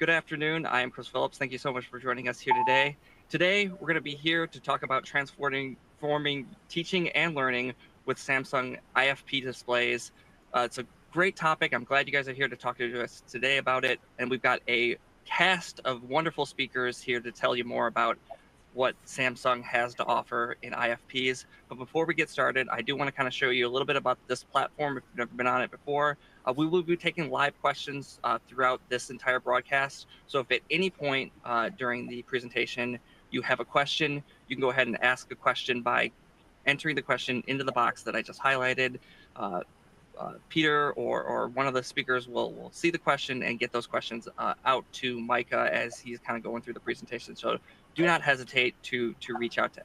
Good afternoon. I am Chris Phillips. Thank you so much for joining us here today. Today, we're going to be here to talk about transforming teaching and learning with Samsung IFP displays. It's a great topic. I'm glad you guys are here to talk to us today about it. And we've got a cast of wonderful speakers here to tell you more about what Samsung has to offer in IFPs. But before we get started, I do want to kind of show you a little bit about this platform if you've never been on it before. We will be taking live questions throughout this entire broadcast. So if at any point during the presentation you have a question, you can go ahead and ask a question by entering the question into the box that I just highlighted. Peter or one of the speakers will see the question and get those questions out to Micah as he's kind of going through the presentation. So do not hesitate to reach out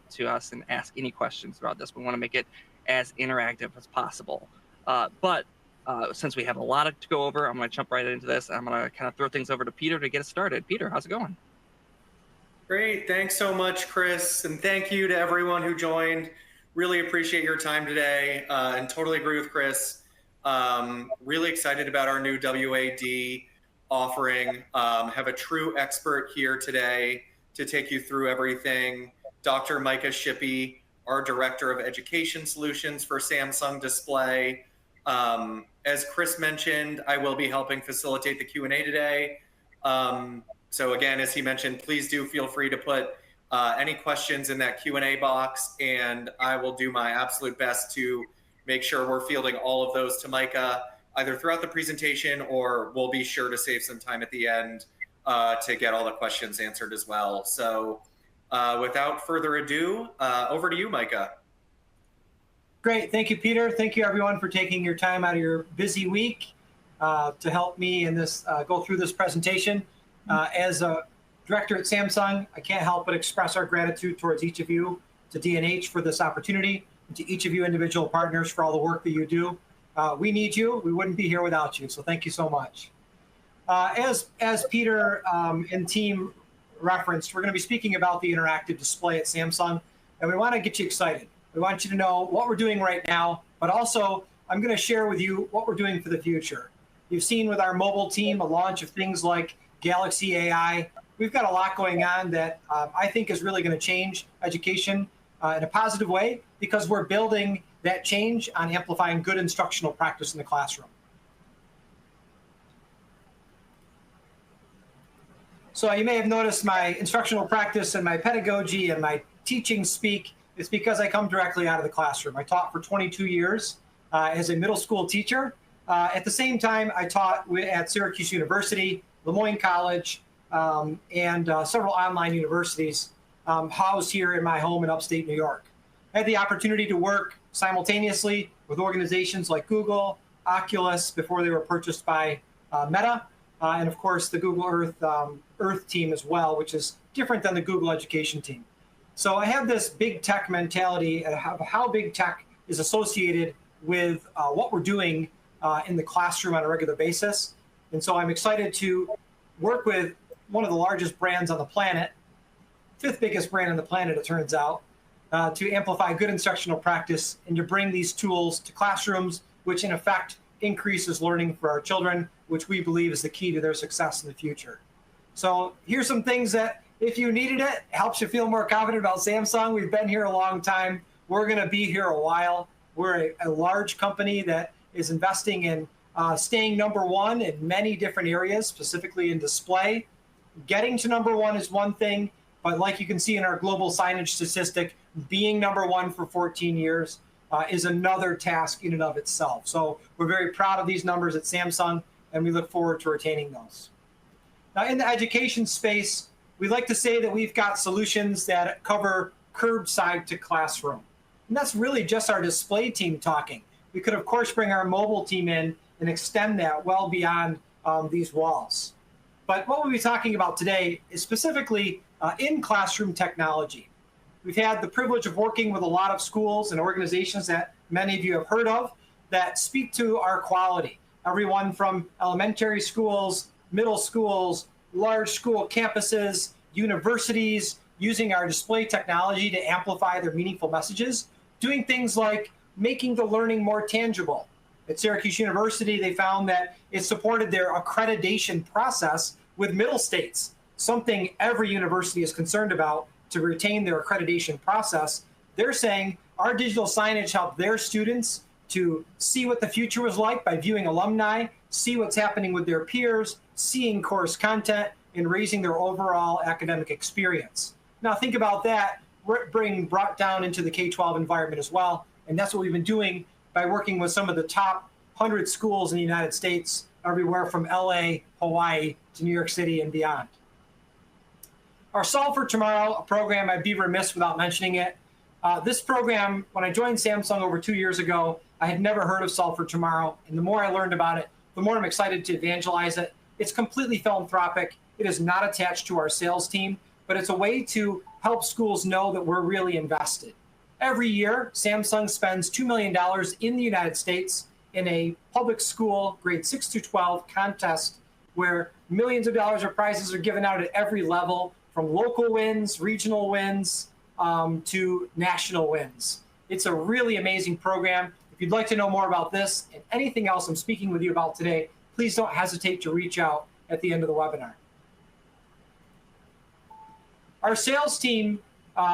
to us and ask any questions about this. We want to make it as interactive as possible. But since we have a lot to go over, I'm going to jump right into this. I'm going to kind of throw things over to Peter to get us started. Peter, how's it going? Great. Thanks so much, Chris. And thank you to everyone who joined. Really appreciate your time today and totally agree with Chris. Really excited about our new WAD offering. Have a true expert here today to take you through everything. Dr. Micah Shippey, our Director of Education Solutions for Samsung Display. As Chris mentioned, I will be helping facilitate the Q&A today. So again, as he mentioned, please do feel free to put any questions in that Q&A box, and I will do my absolute best to make sure we're fielding all of those to Micah, either throughout the presentation or we'll be sure to save some time at the end to get all the questions answered as well. So without further ado, over to you, Micah. Great. Thank you, Peter. Thank you, everyone, for taking your time out of your busy week to help me in this go through this presentation. As a director at Samsung, I can't help but express our gratitude towards each of you, to D&H for this opportunity, and to each of you individual partners for all the work that you do. We need you. We wouldn't be here without you, so thank you so much. As Peter and team referenced, we're going to be speaking about the interactive display at Samsung, and we want to get you excited. We want you to know what we're doing right now, but also I'm going to share with you what we're doing for the future. You've seen with our mobile team a launch of things like Galaxy AI. We've got a lot going on that I think is really going to change education in a positive way, because we're building that change on amplifying good instructional practice in the classroom. So you may have noticed my instructional practice and my pedagogy and my teaching speak. It's because I come directly out of the classroom. I taught for 22 years as a middle school teacher. At the same time, I taught at Syracuse University, Lemoyne College, and several online universities housed here in my home in upstate New York. I had the opportunity to work simultaneously with organizations like Google, Oculus, before they were purchased by Meta, and of course the Google Earth team as well, which is different than the Google education team. So I have this big tech mentality of how big tech is associated with what we're doing in the classroom on a regular basis. And so I'm excited to work with one of the largest brands on the planet, fifth biggest brand on the planet, it turns out, to amplify good instructional practice and to bring these tools to classrooms, which in effect increases learning for our children, which we believe is the key to their success in the future. So here's some things that, if you needed it, helps you feel more confident about Samsung. We've been here a long time. We're going to be here a while. We're a large company that is investing in staying number one in many different areas, specifically in display. Getting to number one is one thing, but like you can see in our global signage statistic, being number one for 14 years is another task in and of itself. So we're very proud of these numbers at Samsung, and we look forward to retaining those. Now, in the education space, we like to say that we've got solutions that cover curbside to classroom. And that's really just our display team talking. We could, of course, bring our mobile team in and extend that well beyond these walls. But what we'll be talking about today is specifically in-classroom technology. We've had the privilege of working with a lot of schools and organizations that many of you have heard of that speak to our quality. Everyone from elementary schools, middle schools, large school campuses, universities, using our display technology to amplify their meaningful messages, doing things like making the learning more tangible. At Syracuse University, they found that it supported their accreditation process with middle states, something every university is concerned about to retain their accreditation process. They're saying our digital signage helped their students to see what the future was like by viewing alumni, see what's happening with their peers, seeing course content, and raising their overall academic experience. Now think about that, brought down into the K-12 environment as well. And that's what we've been doing by working with some of the top 100 schools in the United States, everywhere from LA, Hawaii, to New York City and beyond. Our Solve for Tomorrow, a program I'd be remiss without mentioning it. This program, when I joined Samsung over 2 years ago, I had never heard of Solve for Tomorrow. And the more I learned about it, the more I'm excited to evangelize it. It's completely philanthropic. It is not attached to our sales team, but it's a way to help schools know that we're really invested. Every year, Samsung spends $2 million in the United States in a public school grade 6 through 12 contest where millions of dollars of prizes are given out at every level, from local wins, regional wins, to national wins. It's a really amazing program. If you'd like to know more about this and anything else I'm speaking with you about today, please don't hesitate to reach out at the end of the webinar. Our sales team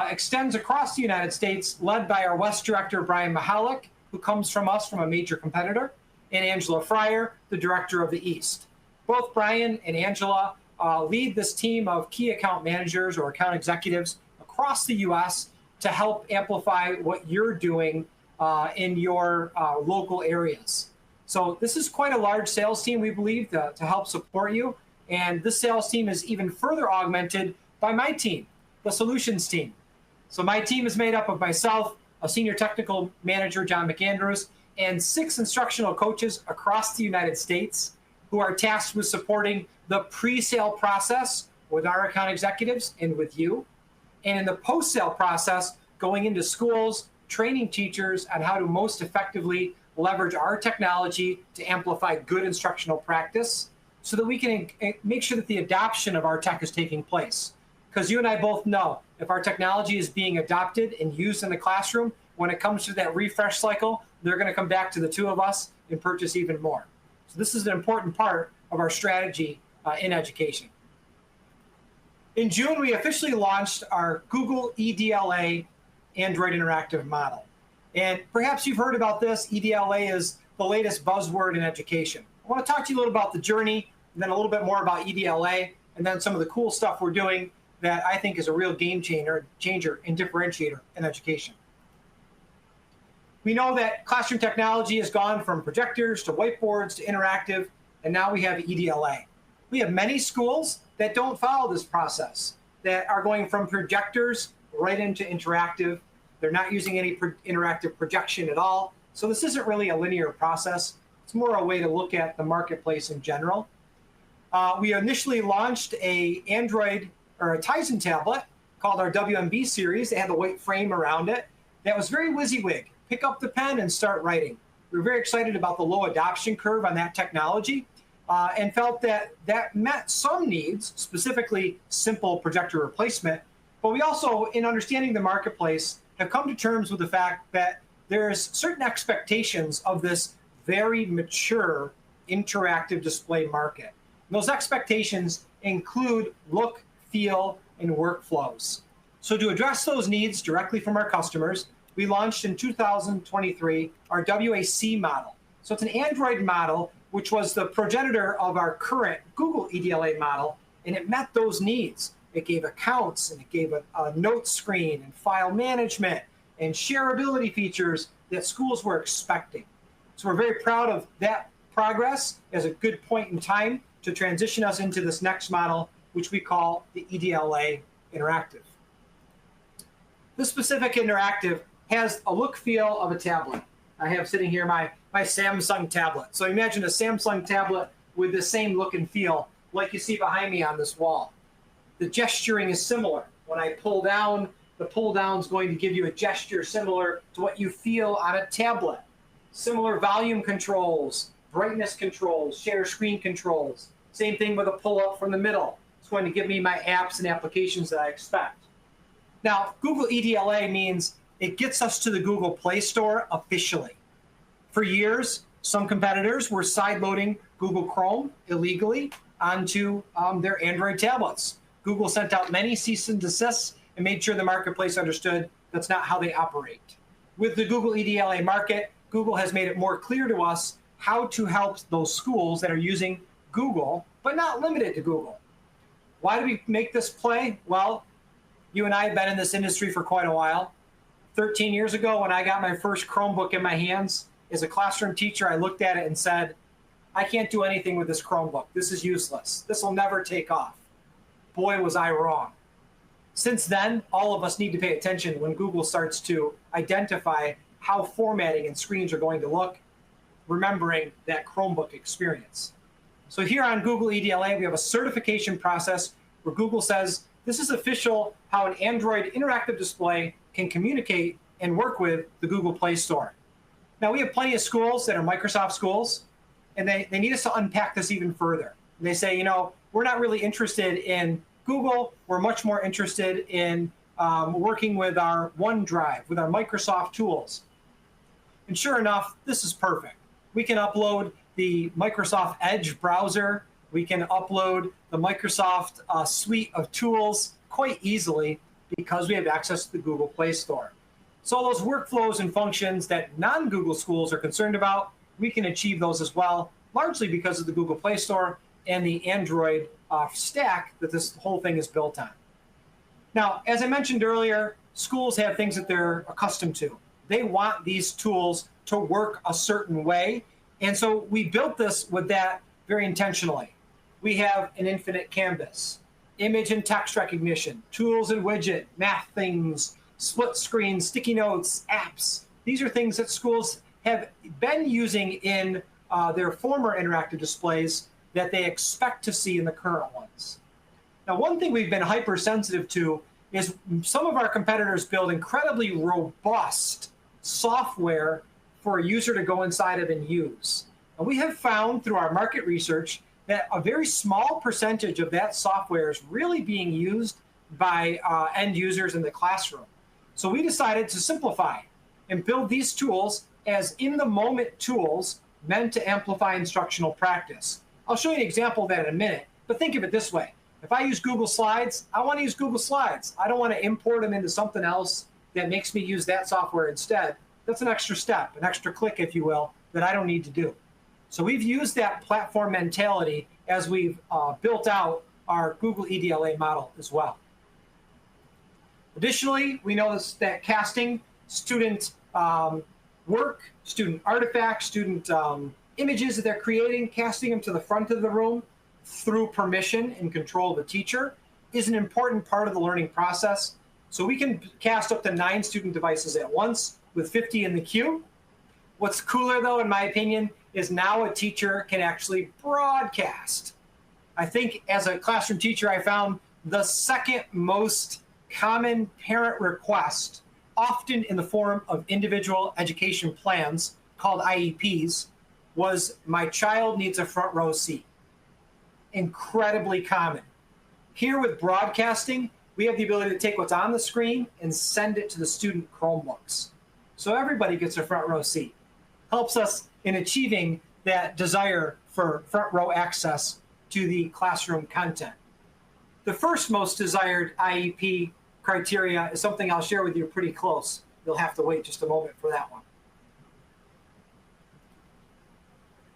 extends across the United States, led by our West Director, Brian Mahalik, who comes from us from a major competitor, and Angela Fryer, the Director of the East. Both Brian and Angela lead this team of key account managers or account executives across the U.S. to help amplify what you're doing in your local areas. So this is quite a large sales team, we believe, to help support you. And this sales team is even further augmented by my team, the solutions team. So my team is made up of myself, a senior technical manager, John McAndrews, and 6 instructional coaches across the United States who are tasked with supporting the pre-sale process with our account executives and with you. And in the post-sale process, going into schools, training teachers on how to most effectively leverage our technology to amplify good instructional practice so that we can make sure that the adoption of our tech is taking place. Because you and I both know if our technology is being adopted and used in the classroom, when it comes to that refresh cycle, they're going to come back to the two of us and purchase even more. So this is an important part of our strategy in education. In June, we officially launched our Google EDLA Android Interactive model. And perhaps you've heard about this. EDLA is the latest buzzword in education. I want to talk to you a little about the journey, and then a little bit more about EDLA, and then some of the cool stuff we're doing that I think is a real game changer and differentiator in education. We know that classroom technology has gone from projectors to whiteboards to interactive, and now we have EDLA. We have many schools that don't follow this process, that are going from projectors right into interactive. They're not using any interactive projection at all. So this isn't really a linear process. It's more a way to look at the marketplace in general. We initially launched a Android or a Tizen tablet called our WMB series. It had the white frame around it. That was very WYSIWYG. Pick up the pen and start writing. We were very excited about the low adoption curve on that technology and felt that that met some needs, specifically simple projector replacement. But we also, in understanding the marketplace, have come to terms with the fact that there's certain expectations of this very mature interactive display market. And those expectations include look, feel, and workflows. So to address those needs directly from our customers, we launched in 2023 our WAC model. So it's an Android model, which was the progenitor of our current Google EDLA model, and it met those needs. It gave accounts, and it gave a note screen, and file management, and shareability features that schools were expecting. So we're very proud of that progress as a good point in time to transition us into this next model, which we call the EDLA Interactive. This specific interactive has a look feel of a tablet. I have sitting here my Samsung tablet. So imagine a Samsung tablet with the same look and feel like you see behind me on this wall. The gesturing is similar. When I pull down, the pull down is going to give you a gesture similar to what you feel on a tablet. Similar volume controls, brightness controls, share screen controls. Same thing with a pull up from the middle. It's going to give me my apps and applications that I expect. Now, Google EDLA means it gets us to the Google Play Store officially. For years, some competitors were sideloading Google Chrome illegally onto their Android tablets. Google sent out many cease and desists and made sure the marketplace understood that's not how they operate. With the Google EDLA market, Google has made it more clear to us how to help those schools that are using Google, but not limited to Google. Why do we make this play? Well, you and I have been in this industry for quite a while. 13 years ago, when I got my first Chromebook in my hands, as a classroom teacher, I looked at it and said, I can't do anything with this Chromebook. This is useless. This will never take off. Boy, was I wrong. Since then, all of us need to pay attention when Google starts to identify how formatting and screens are going to look, remembering that Chromebook experience. So here on Google EDLA, we have a certification process where Google says, this is official how an Android interactive display can communicate and work with the Google Play Store. Now, we have plenty of schools that are Microsoft schools, and they need us to unpack this even further. And they say, we're not really interested in Google. We're much more interested in working with our OneDrive, with our Microsoft tools. And sure enough, this is perfect. We can upload the Microsoft Edge browser. We can upload the Microsoft suite of tools quite easily because we have access to the Google Play Store. So those workflows and functions that non-Google schools are concerned about, we can achieve those as well, largely because of the Google Play Store and the Android stack that this whole thing is built on. Now, as I mentioned earlier, schools have things that they're accustomed to. They want these tools to work a certain way. And so we built this with that very intentionally. We have an infinite canvas, image and text recognition, tools and widget, math things, split screen, sticky notes, apps. These are things that schools have been using in their former interactive displays that they expect to see in the current ones. Now, one thing we've been hypersensitive to is some of our competitors build incredibly robust software for a user to go inside of and use. And we have found through our market research that a very small percentage of that software is really being used by end users in the classroom. So we decided to simplify and build these tools as in-the-moment tools meant to amplify instructional practice. I'll show you an example of that in a minute, but think of it this way. If I use Google Slides, I want to use Google Slides. I don't want to import them into something else that makes me use that software instead. That's an extra step, an extra click, if you will, that I don't need to do. So we've used that platform mentality as we've built out our Google EDLA model as well. Additionally, we noticed that casting student work, student artifacts, student images that they're creating, casting them to the front of the room through permission and control of the teacher is an important part of the learning process. So we can cast up to 9 student devices at once with 50 in the queue. What's cooler, though, in my opinion, is now a teacher can actually broadcast. I think as a classroom teacher, I found the second most common parent request, often in the form of individual education plans called IEPs, was my child needs a front row seat. Incredibly common. Here with broadcasting, we have the ability to take what's on the screen and send it to the student Chromebooks. So everybody gets a front row seat. Helps us in achieving that desire for front row access to the classroom content. The first most desired IEP criteria is something I'll share with you pretty close. You'll have to wait just a moment for that one.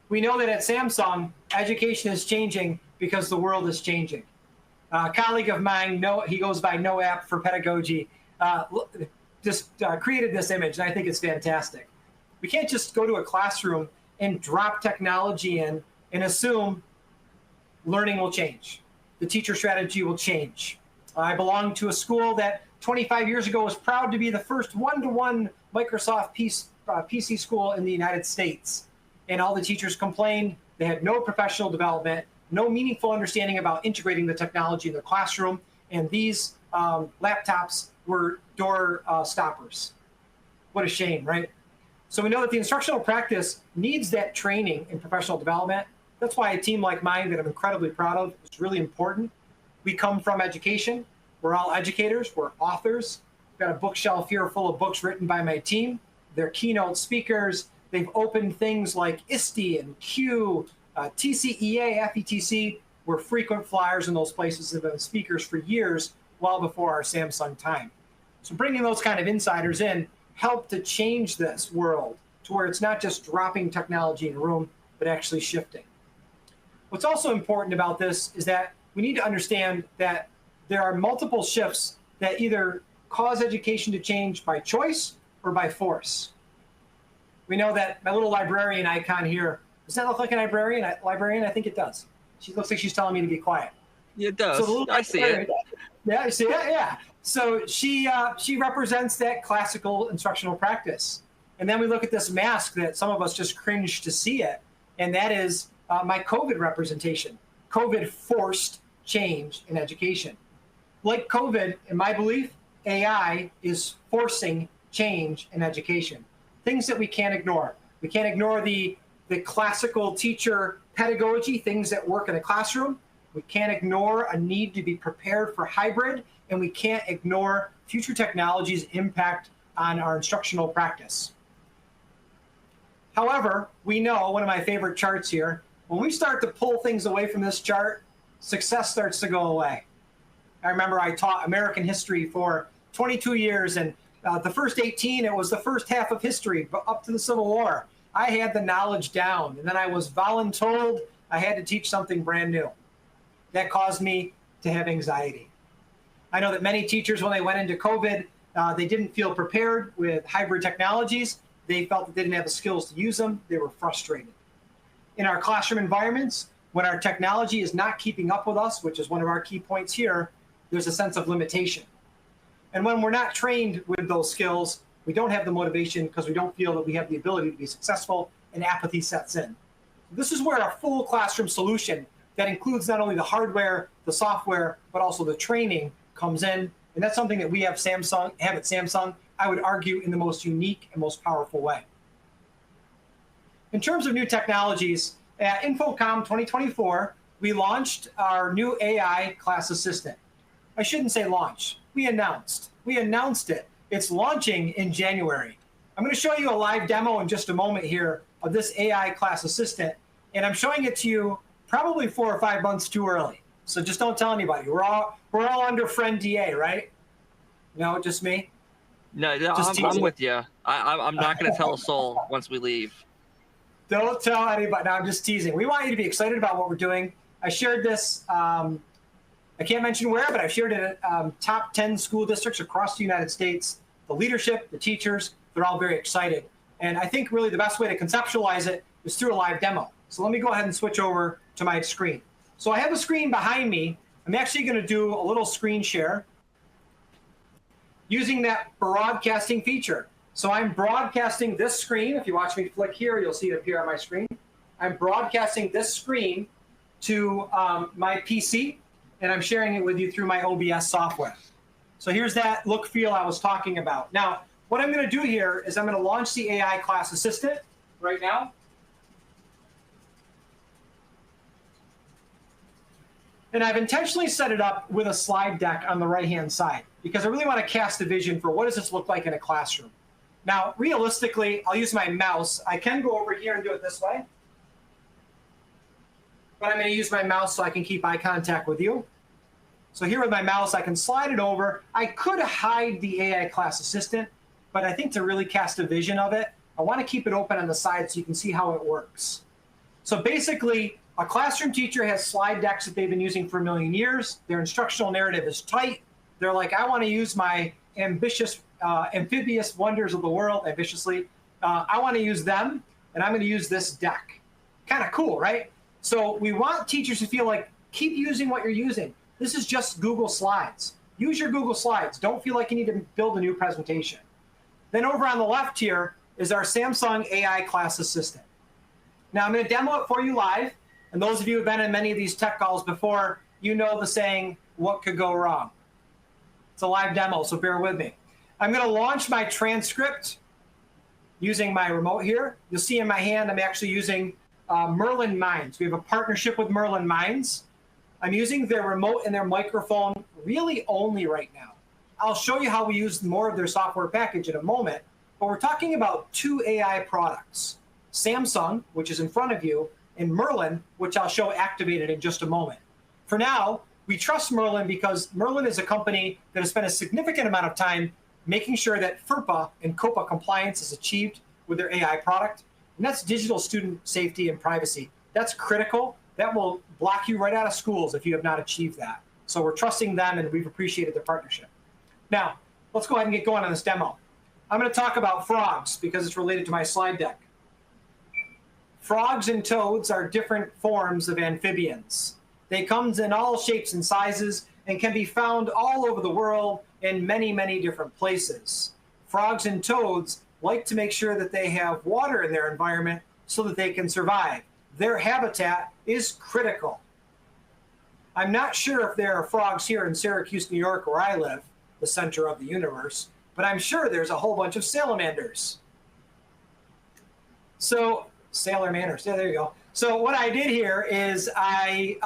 We know that at Samsung, education is changing because the world is changing. A colleague of mine, he goes by No App for Pedagogy, just created this image, and I think it's fantastic. We can't just go to a classroom and drop technology in and assume learning will change. The teacher strategy will change. I belong to a school that 25 years ago was proud to be the first one-to-one Microsoft PC school in the United States. And all the teachers complained they had no professional development, no meaningful understanding about integrating the technology in the classroom, and these laptops were door stoppers. What a shame, right? So we know that the instructional practice needs that training in professional development. That's why a team like mine that I'm incredibly proud of is really important. We come from education. We're all educators. We're authors. We've got a bookshelf here full of books written by my team. They're keynote speakers. They've opened things like ISTE and Q, TCEA, FETC. were frequent flyers in those places and have been speakers for years, well before our Samsung time. So bringing those kind of insiders in helped to change this world to where it's not just dropping technology in a room, but actually shifting. What's also important about this is that we need to understand that there are multiple shifts that either cause education to change by choice or by force. We know that my little librarian icon here, does that look like a librarian? I think it does. She looks like she's telling me to be quiet. It does. So I see it. Yeah, you see it? Yeah. So she represents that classical instructional practice. And then we look at this mask that some of us just cringe to see it, and that is my COVID representation. COVID forced change in education. Like COVID, in my belief, AI is forcing change in education. Things that we can't ignore. We can't ignore the classical teacher pedagogy, things that work in a classroom. We can't ignore a need to be prepared for hybrid, and we can't ignore future technology's impact on our instructional practice. However, we know, one of my favorite charts here, when we start to pull things away from this chart, success starts to go away. I remember I taught American history for 22 years, and the first 18, it was the first half of history, but up to the Civil War. I had the knowledge down, and then I was voluntold I had to teach something brand new. That caused me to have anxiety. I know that many teachers, when they went into COVID, they didn't feel prepared with hybrid technologies. They felt that they didn't have the skills to use them. They were frustrated. In our classroom environments, when our technology is not keeping up with us, which is one of our key points here, there's a sense of limitation. And when we're not trained with those skills, we don't have the motivation because we don't feel that we have the ability to be successful, and apathy sets in. This is where a full classroom solution that includes not only the hardware, the software, but also the training comes in. And that's something that we have at Samsung, I would argue, in the most unique and most powerful way. In terms of new technologies, at InfoComm 2024, we launched our new AI class assistant. I shouldn't say launch. We announced it. It's launching in January. I'm going to show you a live demo in just a moment here of this AI class assistant, and I'm showing it to you probably 4 or 5 months too early. So just don't tell anybody. We're all under friend DA, right? No, just me? No, I'm with you. I'm not going to tell a soul once we leave. Don't tell anybody. No, I'm just teasing. We want you to be excited about what we're doing. I shared this, I can't mention where, but I shared it at top 10 school districts across the United States. The leadership, the teachers, they're all very excited. And I think really the best way to conceptualize it is through a live demo. So let me go ahead and switch over to my screen. So I have a screen behind me. I'm actually going to do a little screen share using that broadcasting feature. So I'm broadcasting this screen. If you watch me flick here, you'll see it appear on my screen. I'm broadcasting this screen to my PC, and I'm sharing it with you through my OBS software. So here's that look feel I was talking about. Now, what I'm going to do here is I'm going to launch the AI class assistant right now. And I've intentionally set it up with a slide deck on the right-hand side because I really want to cast a vision for what does this look like in a classroom. Now, realistically, I'll use my mouse. I can go over here and do it this way, but I'm going to use my mouse so I can keep eye contact with you. So here with my mouse, I can slide it over. I could hide the AI class assistant, but I think to really cast a vision of it, I want to keep it open on the side so you can see how it works. So basically, a classroom teacher has slide decks that they've been using for a million years. Their instructional narrative is tight. They're like, I want to use my amphibious wonders of the world, ambitiously. I want to use them, and I'm going to use this deck. Kind of cool, right? So we want teachers to feel like, keep using what you're using. This is just Google Slides. Use your Google Slides. Don't feel like you need to build a new presentation. Then over on the left here is our Samsung AI class assistant. Now I'm going to demo it for you live. And those of you who have been in many of these tech calls before, you know the saying, what could go wrong? It's a live demo, so bear with me. I'm going to launch my transcript using my remote here. You'll see in my hand, I'm actually using Merlin Minds. We have a partnership with Merlin Minds. I'm using their remote and their microphone really only right now. I'll show you how we use more of their software package in a moment, but we're talking about 2 AI products, Samsung, which is in front of you, and Merlin, which I'll show activated in just a moment. For now, we trust Merlin because Merlin is a company that has spent a significant amount of time making sure that FERPA and COPA compliance is achieved with their AI product. And that's digital student safety and privacy. That's critical. That will block you right out of schools if you have not achieved that. So we're trusting them, and we've appreciated their partnership. Now, let's go ahead and get going on this demo. I'm going to talk about frogs because it's related to my slide deck. Frogs and toads are different forms of amphibians. They come in all shapes and sizes and can be found all over the world in many, many different places. Frogs and toads like to make sure that they have water in their environment so that they can survive. Their habitat is critical. I'm not sure if there are frogs here in Syracuse, New York, where I live, the center of the universe, but I'm sure there's a whole bunch of salamanders. So, salamanders, yeah, there you go. So what I did here is I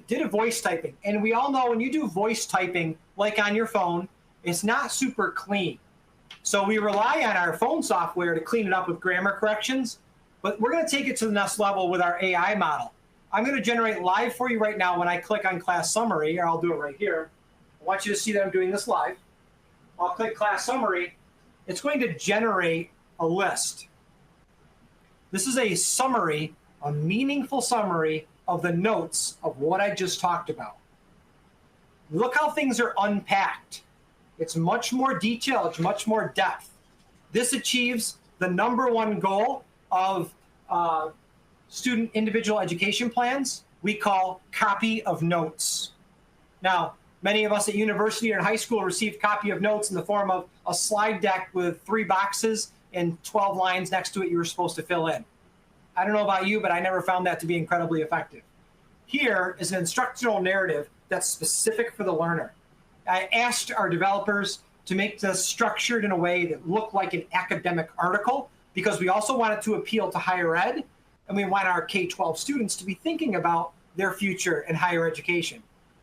did a voice typing. And we all know when you do voice typing, like on your phone, it's not super clean. So we rely on our phone software to clean it up with grammar corrections. But we're going to take it to the next level with our AI model. I'm going to generate live for you right now when I click on class summary, or I'll do it right here. I want you to see that I'm doing this live. I'll click class summary. It's going to generate a list. This is a summary, a meaningful summary of the notes of what I just talked about. Look how things are unpacked. It's much more detail, it's much more depth. This achieves the #1 goal of student individual education plans we call copy of notes. Now, many of us at university or in high school received copy of notes in the form of a slide deck with 3 boxes and 12 lines next to it you were supposed to fill in. I don't know about you, but I never found that to be incredibly effective. Here is an instructional narrative that's specific for the learner. I asked our developers to make this structured in a way that looked like an academic article because we also wanted to appeal to higher ed, and we want our K-12 students to be thinking about their future in higher education.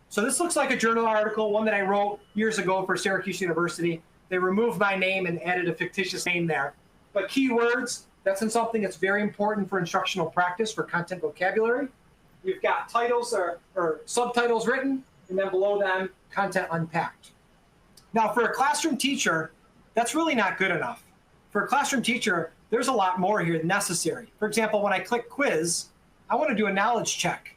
So this looks like a journal article, one that I wrote years ago for Syracuse University. They removed my name and added a fictitious name there. But keywords, that's in something that's very important for instructional practice, for content vocabulary. We've got titles or subtitles written, and then below them, content unpacked. Now, for a classroom teacher, that's really not good enough. For a classroom teacher, there's a lot more here necessary. For example, when I click quiz, I want to do a knowledge check.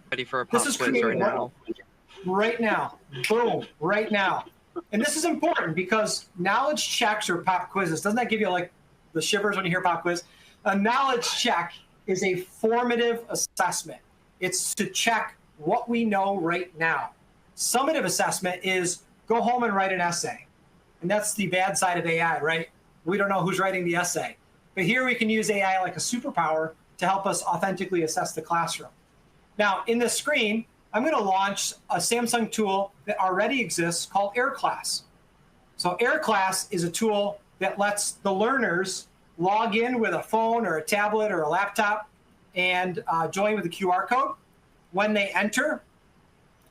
Ready for a pop quiz right now. Right now. Boom. Right now. And this is important because knowledge checks or pop quizzes, doesn't that give you like the shivers when you hear pop quiz? A knowledge check is a formative assessment. It's to check what we know right now. Summative assessment is go home and write an essay. And that's the bad side of AI, right? We don't know who's writing the essay. But here we can use AI like a superpower to help us authentically assess the classroom. Now, in this screen, I'm going to launch a Samsung tool that already exists called AirClass. So AirClass is a tool that lets the learners log in with a phone or a tablet or a laptop and join with a QR code. When they enter,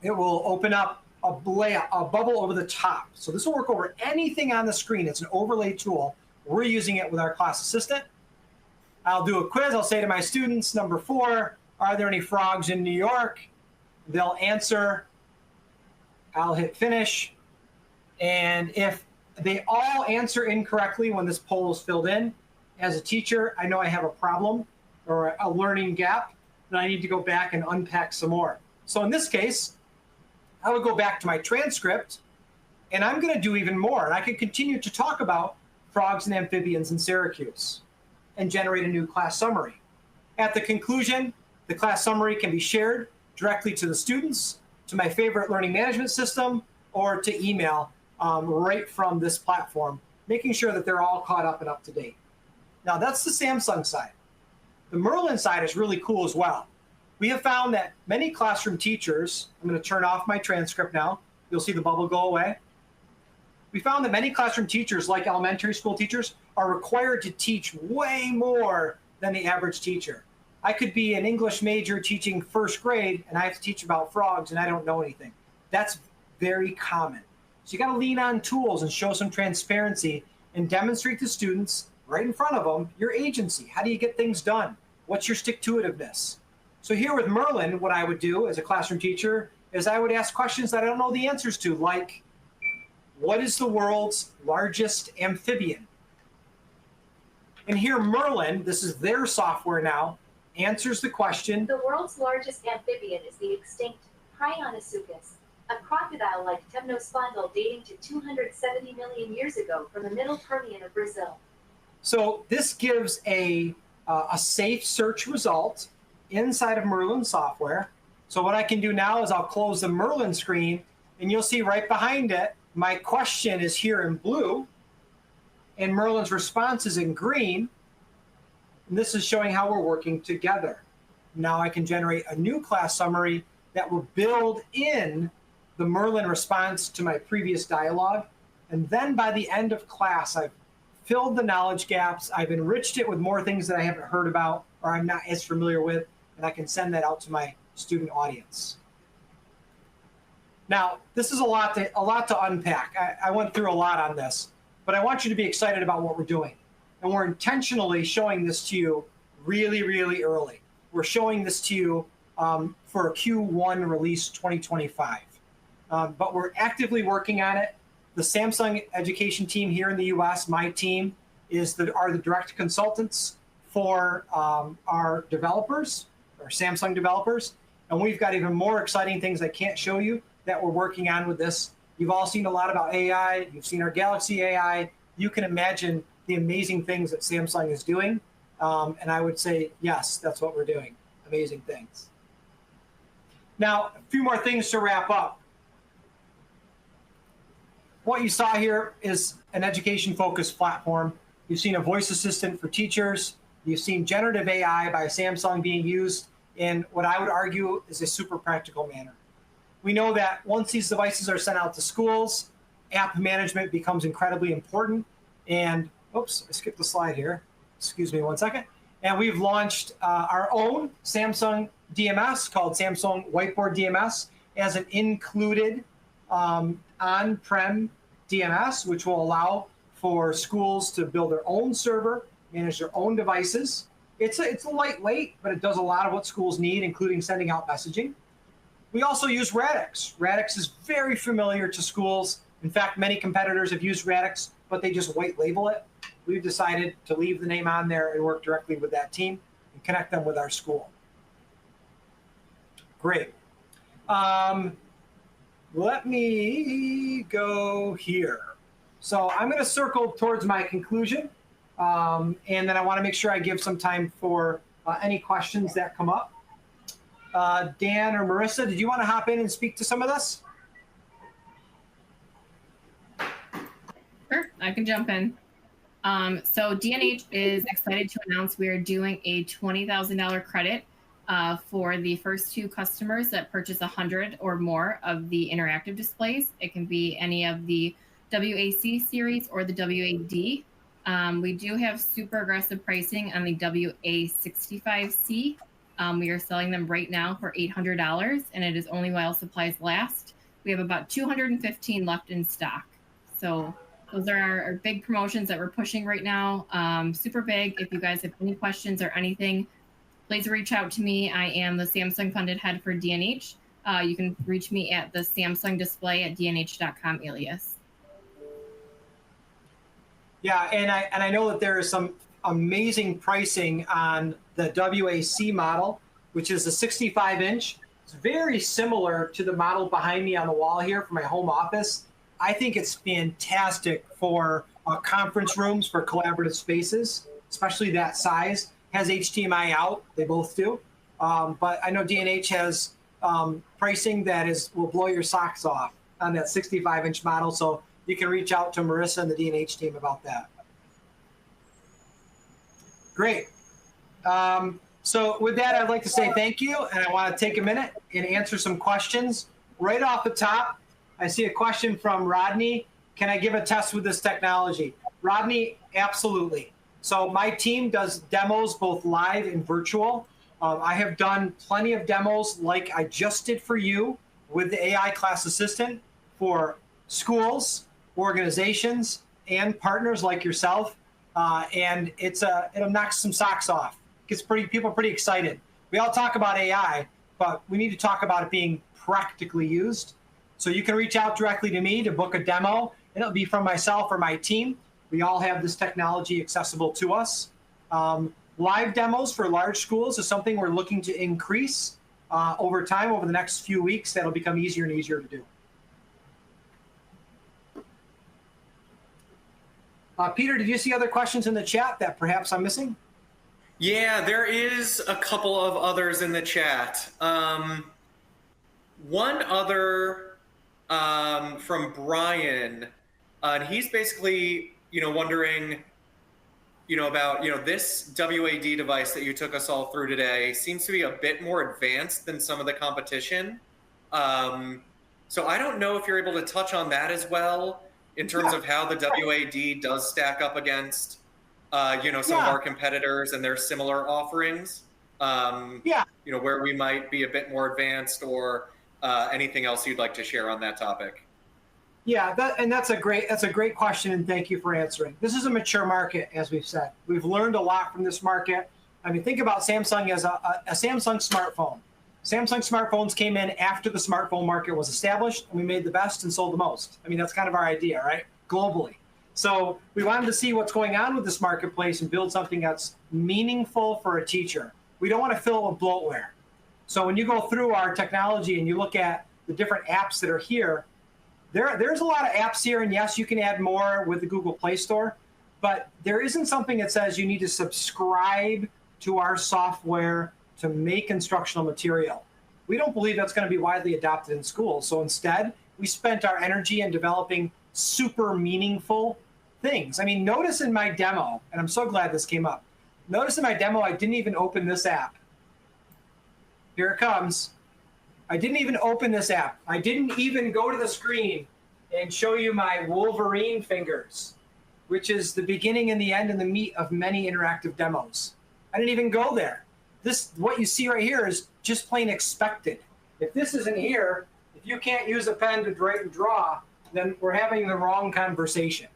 it will open up a bubble over the top. So this will work over anything on the screen. It's an overlay tool. We're using it with our class assistant. I'll do a quiz. I'll say to my students, number 4, are there any frogs in New York? They'll answer. I'll hit finish. And if they all answer incorrectly when this poll is filled in, as a teacher, I know I have a problem or a learning gap, then I need to go back and unpack some more. So in this case, I would go back to my transcript, and I'm going to do even more. And I can continue to talk about frogs and amphibians in Syracuse and generate a new class summary. At the conclusion, the class summary can be shared directly to the students, to my favorite learning management system, or to email right from this platform, making sure that they're all caught up and up to date. Now, that's the Samsung side. The Merlin side is really cool as well. We have found that many classroom teachers, I'm going to turn off my transcript now. You'll see the bubble go away. We found that many classroom teachers, like elementary school teachers, are required to teach way more than the average teacher. I could be an English major teaching 1st grade, and I have to teach about frogs, and I don't know anything. That's very common. So you got to lean on tools and show some transparency and demonstrate to students right in front of them your agency. How do you get things done? What's your stick-to-itiveness? So here with Merlin, what I would do as a classroom teacher is I would ask questions that I don't know the answers to, like, what is the world's largest amphibian? And here Merlin, this is their software now, answers the question. The world's largest amphibian is the extinct Prionosuchus, a crocodile-like temnospondyl dating to 270 million years ago from the Middle Permian of Brazil. So this gives a safe search result inside of Merlin software. So what I can do now is I'll close the Merlin screen, and you'll see right behind it, my question is here in blue, and Merlin's response is in green. And this is showing how we're working together. Now I can generate a new class summary that will build in the Merlin response to my previous dialogue. And then by the end of class, I've filled the knowledge gaps. I've enriched it with more things that I haven't heard about or I'm not as familiar with, and I can send that out to my student audience. Now, this is a lot to unpack. I went through a lot on this, but I want you to be excited about what we're doing. And we're intentionally showing this to you really, really early. We're showing this to you for a Q1 release 2025. But we're actively working on it. The Samsung education team here in the US, my team, are the direct consultants for our developers, our Samsung developers. And we've got even more exciting things I can't show you that we're working on with this. You've all seen a lot about AI. You've seen our Galaxy AI. You can imagine the amazing things that Samsung is doing. And I would say, yes, that's what we're doing. Amazing things. Now, a few more things to wrap up. What you saw here is an education-focused platform. You've seen a voice assistant for teachers. You've seen generative AI by Samsung being used in what I would argue is a super practical manner. We know that once these devices are sent out to schools, app management becomes incredibly important. And, oops, I skipped the slide here. Excuse me one second. And we've launched our own Samsung DMS called Samsung Whiteboard DMS as an included on-prem DMS, which will allow for schools to build their own server, manage their own devices. It's a lightweight, but it does a lot of what schools need, including sending out messaging. We also use Radix. Radix is very familiar to schools. In fact, many competitors have used Radix, but they just white label it. We've decided to leave the name on there and work directly with that team and connect them with our school. Great. Let me go here. So I'm going to circle towards my conclusion, and then I want to make sure I give some time for any questions that come up. Dan or Marissa, did you want to hop in and speak to some of this? Sure, I can jump in. So DNH is excited to announce we are doing a $20,000 credit for the first 2 customers that purchase 100 or more of the interactive displays. It can be any of the WAC series or the WAD. We do have super aggressive pricing on the WA65C. We are selling them right now for $800, and it is only while supplies last. We have about 215 left in stock. So those are our big promotions that we're pushing right now. Super big. If you guys have any questions or anything, please reach out to me. I am the Samsung funded head for DNH. You can reach me at the Samsung display at dnh.com alias. Yeah, and I know that there is some amazing pricing on the WAC model, which is a 65-inch. It's very similar to the model behind me on the wall here for my home office. I think it's fantastic for conference rooms, for collaborative spaces, especially that size. Has HDMI out, they both do. But I know DNH has pricing that will blow your socks off on that 65-inch model. So you can reach out to Marissa and the DNH team about that. Great. So with that, I'd like to say thank you. And I want to take a minute and answer some questions. Right off the top, I see a question from Rodney. Can I give a test with this technology? Rodney, absolutely. So my team does demos both live and virtual. I have done plenty of demos like I just did for you with the AI Class Assistant for schools, organizations, and partners like yourself. And it'll knock some socks off. People are pretty excited. We all talk about AI, but we need to talk about it being practically used. So you can reach out directly to me to book a demo, and it'll be from myself or my team. We all have this technology accessible to us. Live demos for large schools is something we're looking to increase over time, over the next few weeks. That'll become easier and easier to do. Peter, did you see other questions in the chat that perhaps I'm missing? Yeah, there is a couple of others in the chat. One other from Brian, and he's basically, wondering, about, this WAD device that you took us all through today seems to be a bit more advanced than some of the competition. So I don't know if you're able to touch on that as well in terms of how the WAD does stack up against, some of our competitors and their similar offerings. Where we might be a bit more advanced, or anything else you'd like to share on that topic. Yeah, that's a great question, and thank you for answering. This is a mature market, as we've said. We've learned a lot from this market. I mean, think about Samsung as a Samsung smartphone. Samsung smartphones came in after the smartphone market was established, and we made the best and sold the most. I mean, that's kind of our idea, right? Globally. So we wanted to see what's going on with this marketplace and build something that's meaningful for a teacher. We don't want to fill it with bloatware. So when you go through our technology and you look at the different apps that are here, there's a lot of apps here, and yes, you can add more with the Google Play Store, but there isn't something that says you need to subscribe to our software to make instructional material. We don't believe that's going to be widely adopted in schools. So instead, we spent our energy in developing super meaningful things. I mean, notice in my demo, and I'm so glad this came up, notice in my demo, I didn't even open this app. Here it comes. I didn't even open this app. I didn't even go to the screen and show you my Wolverine fingers, which is the beginning and the end and the meat of many interactive demos. I didn't even go there. What you see right here is just plain expected. If this isn't here, if you can't use a pen to write and draw, then we're having the wrong conversation.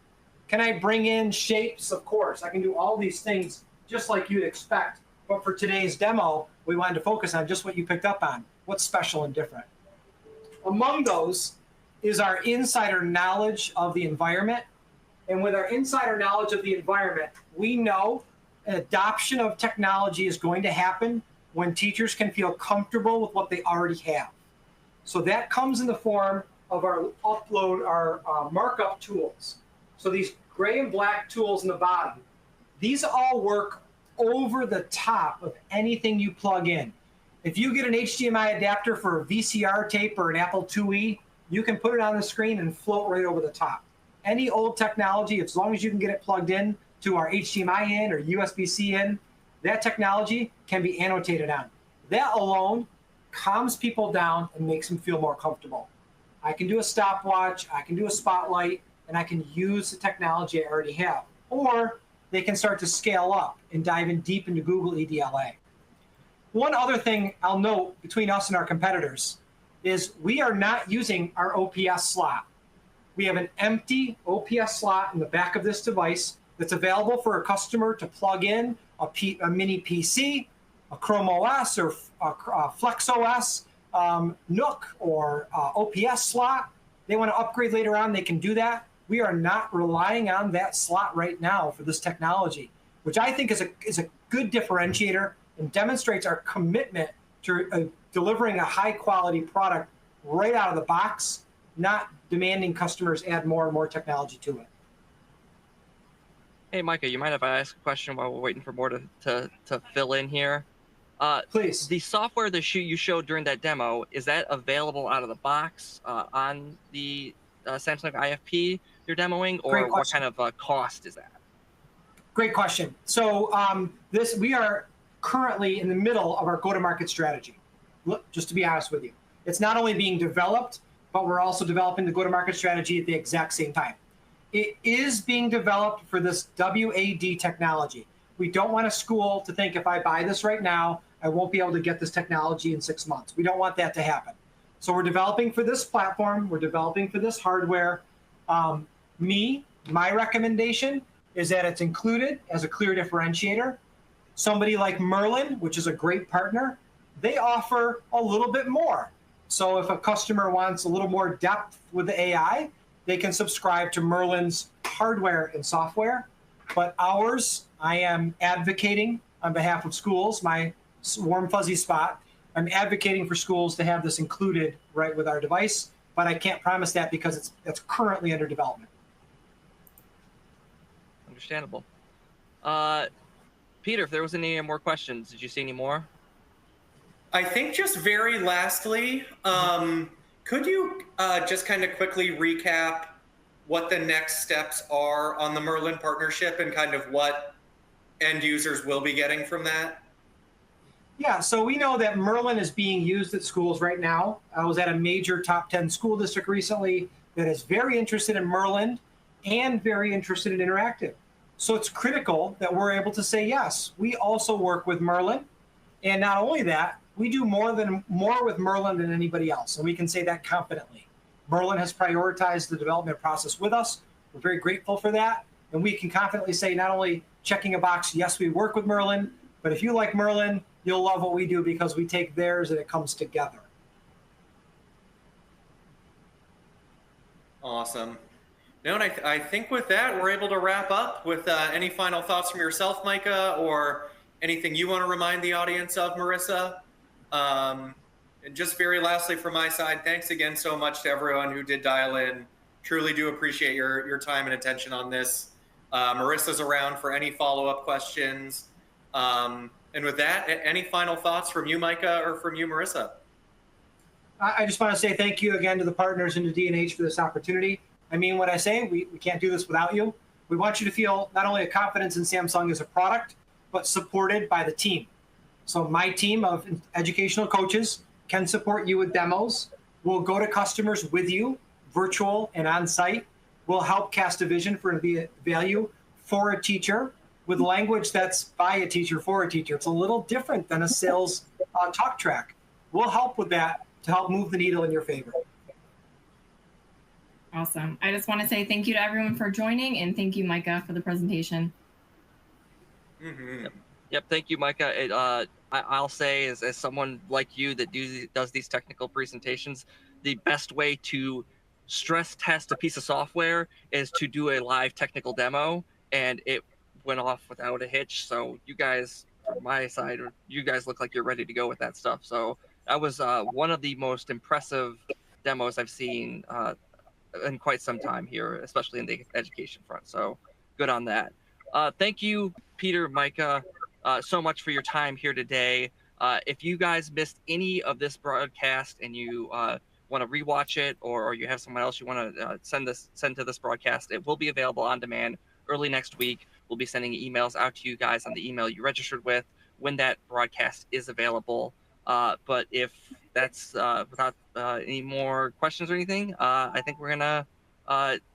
Can I bring in shapes? Of course. I can do all these things just like you'd expect. But for today's demo, we wanted to focus on just what you picked up on. What's special and different? Among those is our insider knowledge of the environment. And with our insider knowledge of the environment, we know adoption of technology is going to happen when teachers can feel comfortable with what they already have. So that comes in the form of our markup tools. So these gray and black tools in the bottom, these all work over the top of anything you plug in. If you get an HDMI adapter for a VCR tape or an Apple IIe, you can put it on the screen and float right over the top. Any old technology, as long as you can get it plugged in to our HDMI in or USB-C in, that technology can be annotated on. That alone calms people down and makes them feel more comfortable. I can do a stopwatch, I can do a spotlight, and I can use the technology I already have. Or they can start to scale up and dive in deep into Google EDLA. One other thing I'll note between us and our competitors is we are not using our OPS slot. We have an empty OPS slot in the back of this device that's available for a customer to plug in a mini PC, a Chrome OS or Flex OS, Nook or OPS slot. They want to upgrade later on, they can do that. We are not relying on that slot right now for this technology, which I think is a good differentiator and demonstrates our commitment to delivering a high quality product right out of the box, not demanding customers add more and more technology to it. Hey, Micah, you mind if I ask a question while we're waiting for more to fill in here? Please. The software that you showed during that demo, is that available out of the box on the Samsung IFP you're demoing, or what kind of cost is that? Great question. So we are currently in the middle of our go-to-market strategy. Look, just to be honest with you, it's not only being developed, but we're also developing the go-to-market strategy at the exact same time. It is being developed for this WAD technology. We don't want a school to think if I buy this right now, I won't be able to get this technology in 6 months. We don't want that to happen. So we're developing for this platform. We're developing for this hardware. My recommendation is that it's included as a clear differentiator. Somebody like Merlin, which is a great partner, they offer a little bit more. So if a customer wants a little more depth with the AI, they can subscribe to Merlin's hardware and software. But ours, I am advocating on behalf of schools, my warm fuzzy spot. I'm advocating for schools to have this included right with our device, but I can't promise that because it's currently under development. Understandable. Peter, if there was any more questions, did you see any more? I think just very lastly, could you just kind of quickly recap what the next steps are on the Merlin partnership and kind of what end users will be getting from that? Yeah, so we know that Merlin is being used at schools right now. I was at a major top 10 school district recently that is very interested in Merlin and very interested in interactive. So it's critical that we're able to say, yes, we also work with Merlin. And not only that, we do more with Merlin than anybody else. And we can say that confidently. Merlin has prioritized the development process with us. We're very grateful for that. And we can confidently say, not only checking a box, yes, we work with Merlin, but if you like Merlin, you'll love what we do because we take theirs and it comes together. Awesome. No, and I think with that, we're able to wrap up with any final thoughts from yourself, Micah, or anything you want to remind the audience of, Marissa. And just very lastly from my side, thanks again so much to everyone who did dial in. Truly do appreciate your time and attention on this. Marissa's around for any follow-up questions. And with that, any final thoughts from you, Micah, or from you, Marissa? I just want to say thank you again to the partners and to D&H for this opportunity. I mean what I say, we can't do this without you. We want you to feel not only a confidence in Samsung as a product, but supported by the team. So my team of educational coaches can support you with demos. We'll go to customers with you, virtual and on-site. We'll help cast a vision for the value for a teacher with language that's by a teacher for a teacher. It's a little different than a sales talk track. We'll help with that to help move the needle in your favor. Awesome. I just want to say thank you to everyone for joining, and thank you, Micah, for the presentation. Mm-hmm. Yep. Thank you, Micah. I'll say, as someone like you that does these technical presentations, the best way to stress test a piece of software is to do a live technical demo, and it went off without a hitch. So you guys, from my side, you guys look like you're ready to go with that stuff. So that was one of the most impressive demos I've seen in quite some time here, especially in the education front. So good on that. Thank you, Peter, Micah, so much for your time here today. If you guys missed any of this broadcast and you want to rewatch it, or you have someone else you want to send to this broadcast, it will be available on demand early next week. We'll be sending emails out to you guys on the email you registered with when that broadcast is available. But if that's without any more questions or anything, I think we're gonna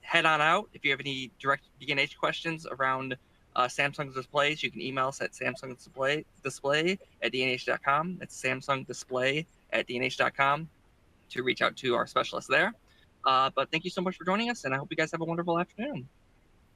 head on out. If you have any direct D&H questions around Samsung displays, you can email us at samsungdisplay@dnh.com. That's samsungdisplay@dnh.com to reach out to our specialists there. But thank you so much for joining us, and I hope you guys have a wonderful afternoon.